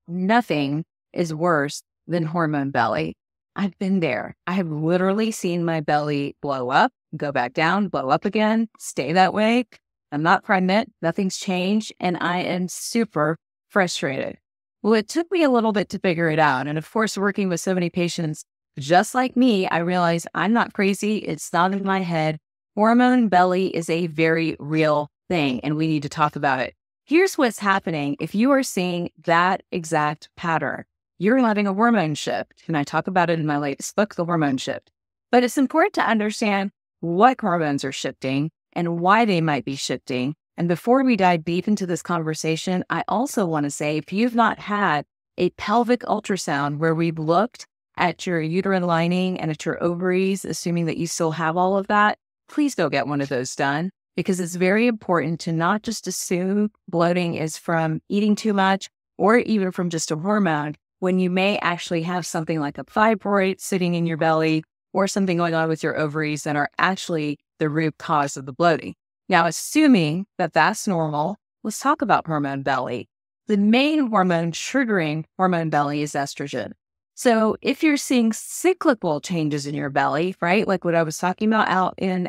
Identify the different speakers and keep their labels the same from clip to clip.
Speaker 1: Nothing is worse than hormone belly. I've been there. I have literally seen my belly blow up, go back down, blow up again, stay that way. I'm not pregnant. Nothing's changed. And I am super frustrated. Well, it took me a little bit to figure it out. And of course, working with so many patients just like me, I realized I'm not crazy. It's not in my head. Hormone belly is a very real thing, and we need to talk about it. Here's what's happening if you are seeing that exact pattern. You're having a hormone shift, and I talk about it in my latest book, The Hormone Shift. But it's important to understand what hormones are shifting and why they might be shifting. And before we dive deep into this conversation, I also want to say, if you've not had a pelvic ultrasound where we've looked at your uterine lining and at your ovaries, assuming that you still have all of that, please go get one of those done, because it's very important to not just assume bloating is from eating too much or even from just a hormone, when you may actually have something like a fibroid sitting in your belly or something going on with your ovaries that are actually the root cause of the bloating. Now, assuming that that's normal, let's talk about hormone belly. The main hormone triggering hormone belly is estrogen. So if you're seeing cyclical changes in your belly, right, like what I was talking about, out in,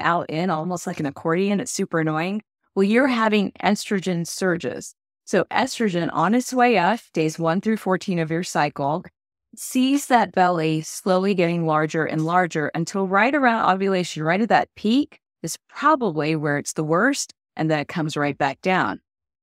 Speaker 1: almost like an accordion, it's super annoying. Well, you're having estrogen surges. So estrogen on its way up, days 1 through 14 of your cycle, sees that belly slowly getting larger and larger until right around ovulation, right at that peak is probably where it's the worst, and then it comes right back down.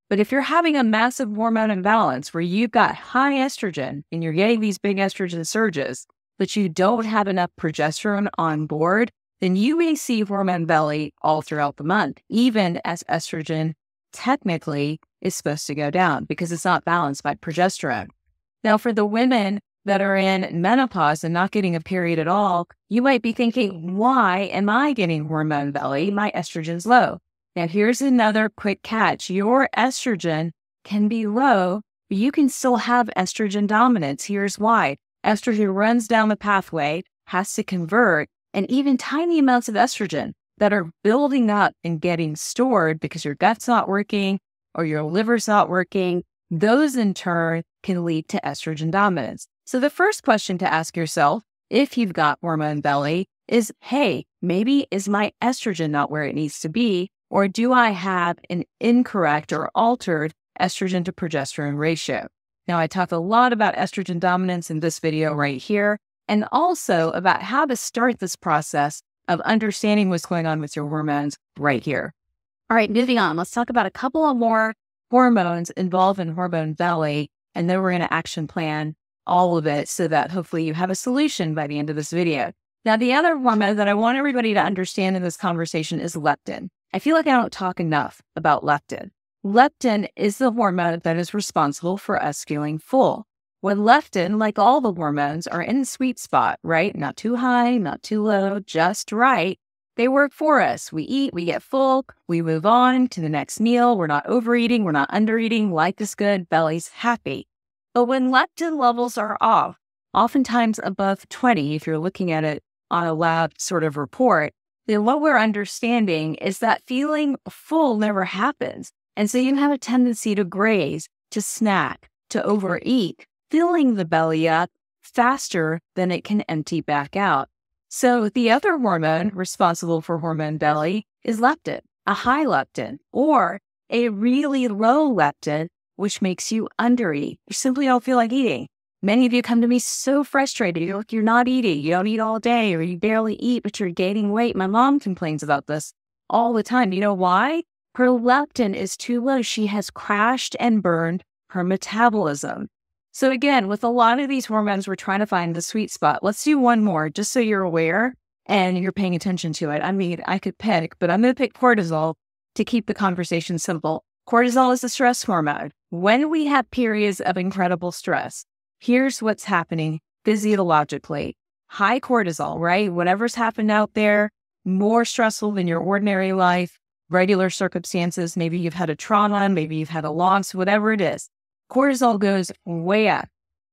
Speaker 1: But if you're having a massive hormone imbalance where you've got high estrogen and you're getting these big estrogen surges, but you don't have enough progesterone on board, then you may see hormone belly all throughout the month, even as estrogen technically is supposed to go down because it's not balanced by progesterone. Now, for the women that are in menopause and not getting a period at all, you might be thinking, why am I getting hormone belly? My estrogen's low. Now, here's another quick catch. Your estrogen can be low, but you can still have estrogen dominance. Here's why. Estrogen runs down the pathway, has to convert, and even tiny amounts of estrogen that are building up and getting stored because your gut's not working or your liver's not working, those in turn can lead to estrogen dominance. So the first question to ask yourself, if you've got hormone belly, is, hey, maybe is my estrogen not where it needs to be? Or do I have an incorrect or altered estrogen to progesterone ratio? Now, I talk a lot about estrogen dominance in this video right here, and also about how to start this process of understanding what's going on with your hormones right here. All right, moving on. Let's talk about a couple of more hormones involved in hormone belly, and then we're going to action plan all of it so that hopefully you have a solution by the end of this video. Now, the other hormone that I want everybody to understand in this conversation is leptin. I feel like I don't talk enough about leptin. Leptin is the hormone that is responsible for us feeling full. When leptin, like all the hormones, are in the sweet spot, right? Not too high, not too low, just right. They work for us. We eat, we get full, we move on to the next meal. We're not overeating, we're not undereating. Life is good, belly's happy. But when leptin levels are off, oftentimes above 20, if you're looking at it on a lab sort of report, then what we're understanding is that feeling full never happens. And so you have a tendency to graze, to snack, to overeat, filling the belly up faster than it can empty back out. So the other hormone responsible for hormone belly is leptin, a high leptin, or a really low leptin, which makes you undereat. You simply don't feel like eating. Many of you come to me so frustrated. You're not eating. You don't eat all day, or you barely eat, but you're gaining weight. My mom complains about this all the time. You know why? Her leptin is too low. She has crashed and burned her metabolism. So again, with a lot of these hormones, we're trying to find the sweet spot. Let's do one more, just so you're aware and you're paying attention to it. I mean, I could pick, but I'm going to pick cortisol to keep the conversation simple. Cortisol is a stress hormone. When we have periods of incredible stress, here's what's happening physiologically. High cortisol, right? Whatever's happened out there, more stressful than your ordinary life, regular circumstances. Maybe you've had a trauma, maybe you've had a loss, whatever it is. Cortisol goes way up.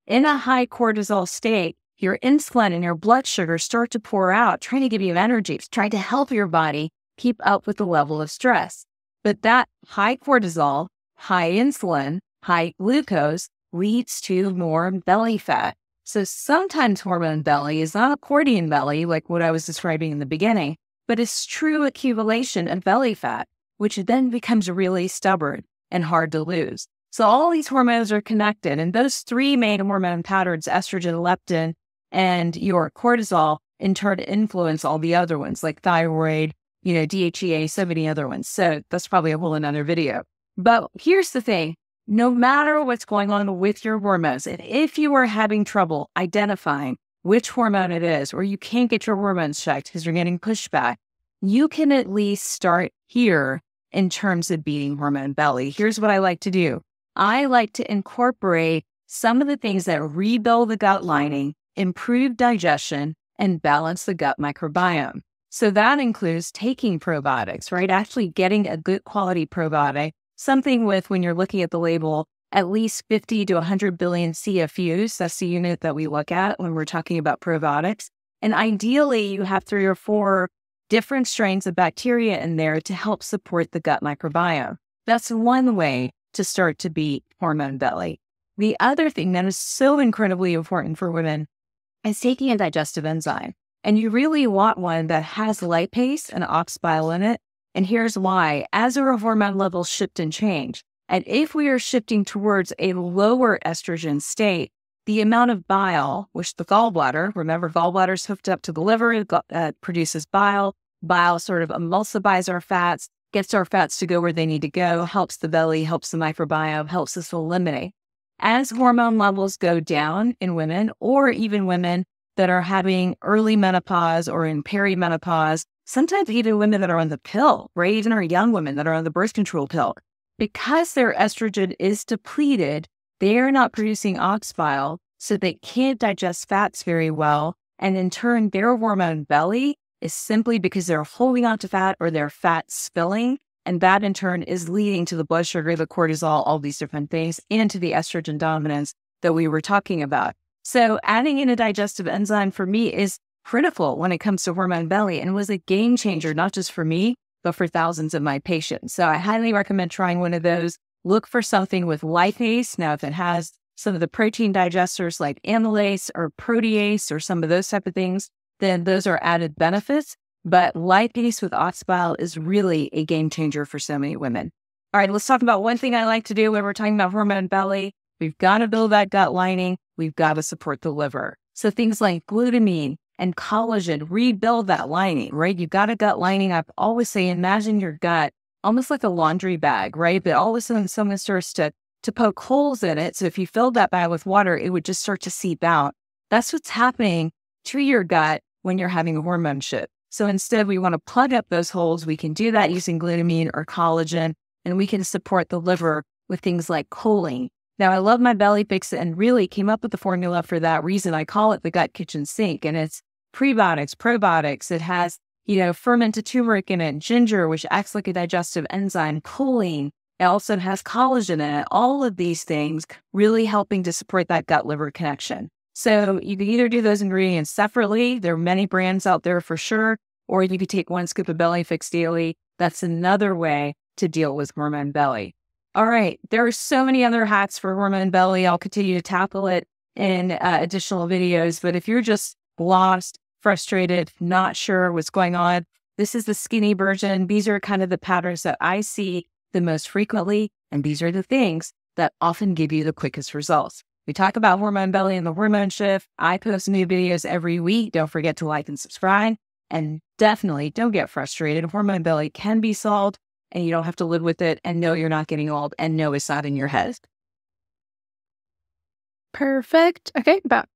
Speaker 1: In a high cortisol state, your insulin and your blood sugar start to pour out, trying to give you energy, trying to help your body keep up with the level of stress. But that high cortisol, high insulin, high glucose leads to more belly fat. So sometimes hormone belly is not accordion belly, like what I was describing in the beginning, but it's true accumulation of belly fat, which then becomes really stubborn and hard to lose. So all these hormones are connected, and those three main hormone patterns, estrogen, leptin, and your cortisol, in turn influence all the other ones like thyroid, DHEA, so many other ones. So that's probably a whole another video. But here's the thing. No matter what's going on with your hormones, and if you are having trouble identifying which hormone it is, or you can't get your hormones checked because you're getting pushback, you can at least start here in terms of beating hormone belly. Here's what I like to do. I like to incorporate some of the things that rebuild the gut lining, improve digestion, and balance the gut microbiome. So that includes taking probiotics, right? Actually getting a good quality probiotic, something with, when you're looking at the label, at least 50 to 100 billion CFUs. That's the unit that we look at when we're talking about probiotics. And ideally, you have 3 or 4 different strains of bacteria in there to help support the gut microbiome. That's one way to start to beat hormone belly. The other thing that is so incredibly important for women is taking a digestive enzyme. And you really want one that has lipase and ox bile in it. And here's why. As our hormone levels shift and change, and if we are shifting towards a lower estrogen state, the amount of bile, which the gallbladder, remember gallbladder is hooked up to the liver, it produces bile. Bile sort of emulsifies our fats, gets our fats to go where they need to go, helps the belly, helps the microbiome, helps us eliminate. As hormone levels go down in women, or even women that are having early menopause or in perimenopause, sometimes even women that are on the pill, right? Even our young women that are on the birth control pill, because their estrogen is depleted, they are not producing ox bile, so they can't digest fats very well. And in turn, their hormone belly is simply because they're holding on to fat or their fat spilling. And that in turn is leading to the blood sugar, the cortisol, all these different things, and to the estrogen dominance that we were talking about. So adding in a digestive enzyme for me is critical when it comes to hormone belly, and was a game changer, not just for me, but for thousands of my patients. So I highly recommend trying one of those. Look for something with lipase. Now, if it has some of the protein digesters like amylase or protease or some of those type of things, then those are added benefits. But lipase with ox bile is really a game changer for so many women. All right, let's talk about one thing I like to do when we're talking about hormone belly. We've got to build that gut lining. We've got to support the liver. So things like glutamine and collagen rebuild that lining, right? You've got a gut lining. I always say, imagine your gut almost like a laundry bag, right? But all of a sudden someone starts to poke holes in it. So if you filled that bag with water, it would just start to seep out. That's what's happening to your gut when you're having a hormone shift. So instead, we want to plug up those holes. We can do that using glutamine or collagen, and we can support the liver with things like choline. Now, I love my Belly Fix and really came up with the formula for that reason. I call it the gut kitchen sink, and it's prebiotics, probiotics. It has, fermented turmeric in it, ginger, which acts like a digestive enzyme, choline. It also has collagen in it. All of these things really helping to support that gut-liver connection. So you can either do those ingredients separately. There are many brands out there for sure, or you could take 1 scoop of Belly Fix daily. That's another way to deal with hormone belly. All right, there are so many other hacks for hormone belly. I'll continue to tackle it in additional videos, but if you're just lost, frustrated, not sure what's going on, this is the skinny version. These are kind of the patterns that I see the most frequently, and these are the things that often give you the quickest results. We talk about hormone belly and the hormone shift. I post new videos every week. Don't forget to like and subscribe, and definitely don't get frustrated. Hormone belly can be solved, and you don't have to live with it, and no, you're not getting old, and no, it's not in your head.
Speaker 2: Perfect. Okay, about